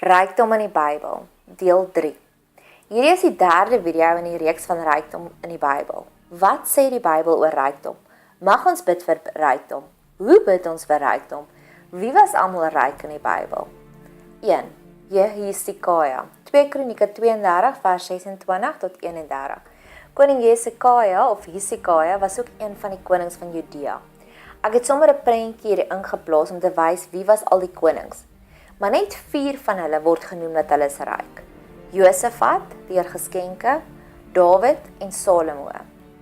Rykdom in die Bybel, deel 3. Hierdie is die derde video in die reeks van rykdom in die Bybel. Wat sê die Bybel oor rykdom? Mag ons bid vir rykdom? Hoe bid ons vir rykdom? Wie was almal ryk in die Bybel? 1. Jehisikaja, 2 Kronieke 32 vers 26 tot 31. Koning Jesaja of Hisikaja was ook een van die konings van Judea. Ek het sommer 'n prentjie hier ingeplaas om te wys wie was al die konings. Maar net 4 van hulle word genoem dat hulle is ryk. Josafat, deur geskenke, Dawid en Salomo,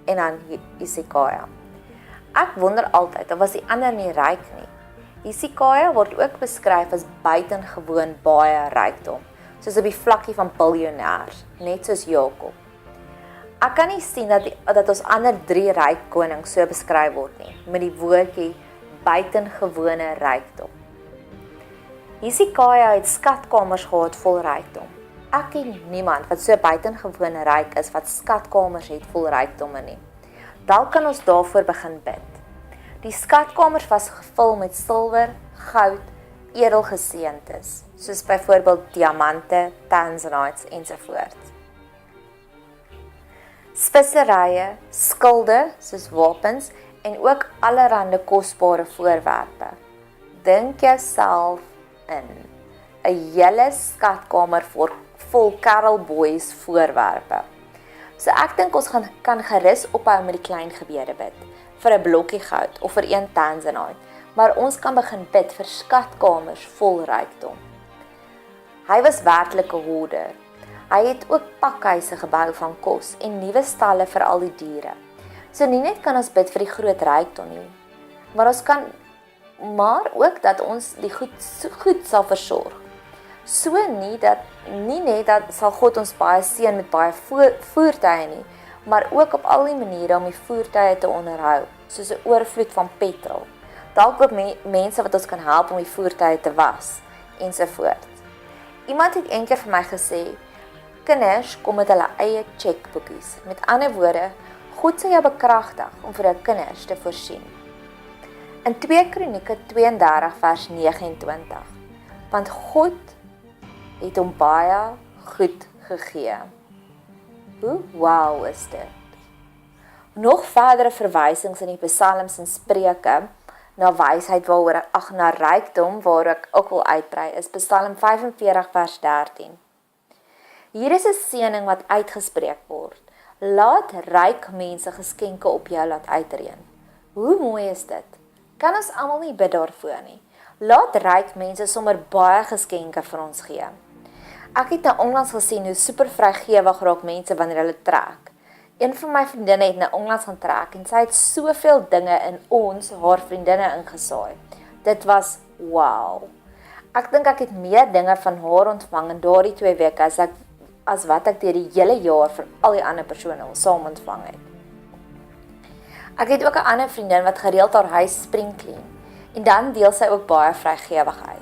en dan Hisikaja. Ek wonder altyd, of was die ander nie ryk nie. Hisikaja word ook beskryf as buitengewoon baie rykdom, soos op die vlakkie van biljoenêrs, net soos Jakob. Ek kan nie sien dat ons ander 3 ryk konings so beskryf word nie, met die woordjie buitengewone rykdom. Hisikaja het skatkamers gehad vol rykdom. Ek ken niemand wat so buitengewone ryk is wat skatkamers het vol rykdomme nie. Dalk kan ons daarvoor begin bid. Die skatkamers was gevul met silwer, goud, edelgeseentes, soos byvoorbeeld diamante, tanzanites ensovoorts. Speserye, skilde soos wapens en ook allerhande kosbare voorwerpe. Dink jouself in 'n hele skatkamer vol Carolboys voorwerpe. So ek dink ons kan gerus ophou met die klein gebede bid, vir 'n blokkie goud of vir 1 tanzanite, maar ons kan begin bid vir skatkamers vol rykdom. Hy was werklik 'n hoarder. Hy het ook pakhuise gebou van kos en nuwe stalle vir al die diere. So nie net kan ons bid vir die groot rykdom nie, maar ook dat ons die goed sal versorg. So nie net dat sal God ons baie seën met baie voertuie nie, maar ook op al die maniere om die voertuie te onderhou, soos 'n oorvloed van petrol. Dalk ook mense wat ons kan help om die voertuie te was, ensovoorts. Iemand het eendag vir my gesê, kinders kom met hulle eie chequeboekies. Met ander woorde, God sal jou bekragtig om vir jou kinders te voorsien. In 2 Kronieke 32 vers 29, want God het hom baie goed gegee. Hoe wow is dit? Nog verdere verwysings in die psalms en spreuke na wysheid na rykdom waar ek ook wil uitbrei is Psalm 45 vers 13. Hier is 'n seëning wat uitgespreek word. Laat ryk mense geskenke op jou laat uitreën. Hoe mooi is dit? Kan ons almal nie bid daarvoor nie. Laat ryk mense sommer baie geskenke vir ons gee. Ek het nou onlangs gesien hoe super vrygewig raak mense wanneer hulle trek. Een van my vriendinne het nou onlangs gaan trek en sy het soveel dinge in haar vriendinne ingesaai. Dit was wow. Ek dink ek het meer dinge van haar ontvang in daardie 2 weke as wat ek deur die hele jaar vir al die ander persone saam ontvang het. Ek het ook 'n ander vriendin wat gereeld haar huis spring clean en dan deel sy ook baie vrygewigheid.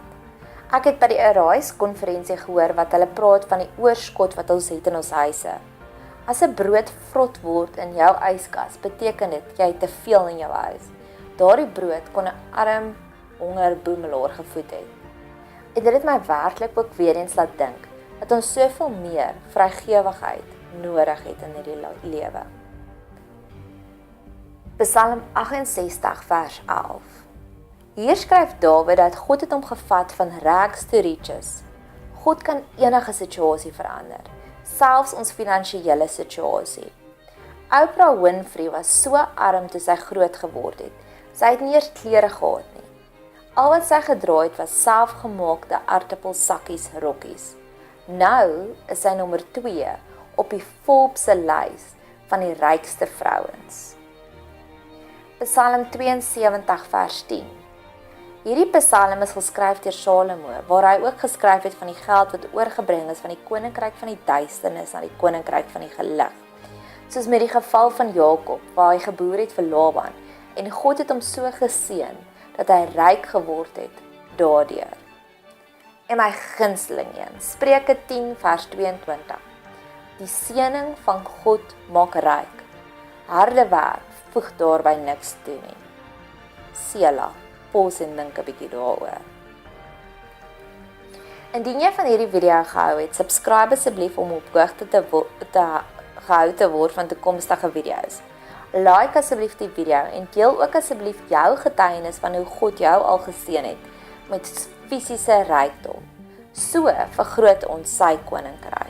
Ek het by die Arise konferensie gehoor wat hulle praat van die oorskot wat ons het in ons huise. As 'n brood vrot word in jou yskas, beteken dit jy het te veel in jou huis. Daardie brood kon 'n arm hongerboemelaar gevoed het. En dit het my werklik ook weer eens laat dink dat ons soveel meer vrygewigheid nodig het in hierdie lewe. Psalm 68 vers 11. Hier skryf Dawid dat God het hom gevat van rags to riches. God kan enige situasie verander, selfs ons finansiële situasie. Oprah Winfrey was so arm toe sy groot geword het. Sy het nie eers klere gehad nie. Al wat sy gedra het was selfgemaakte aartappelsakkies rokkies. Nou is sy nommer 2 op die Forbes se lys van die rykste vrouens. Psalm 72 vers 10. Hierdie psalm is geskryf deur Salomo, waar hy ook geskryf het van die geld wat oorgebring is van die koninkryk van die duisternis na die koninkryk van die gelig. Soos met die geval van Jakob, waar hy geboer het vir Laban, en God het hom so geseën dat hy ryk geword het daardeur. En my gunsteling een, Spreuke 10 vers 22. Die seëning van God maak ryk. Harde werk voeg daarby niks toe nie. Selah, pos en dink 'n bietjie daaroor. Indien jy van hierdie video gehou het, subscribe asseblief om op hoogte gehou te word van toekomstige video's. Like asseblief die video en deel ook asseblief jou getuienis van hoe God jou al geseën het met fisiese rykdom. So vergroot ons sy koninkryk.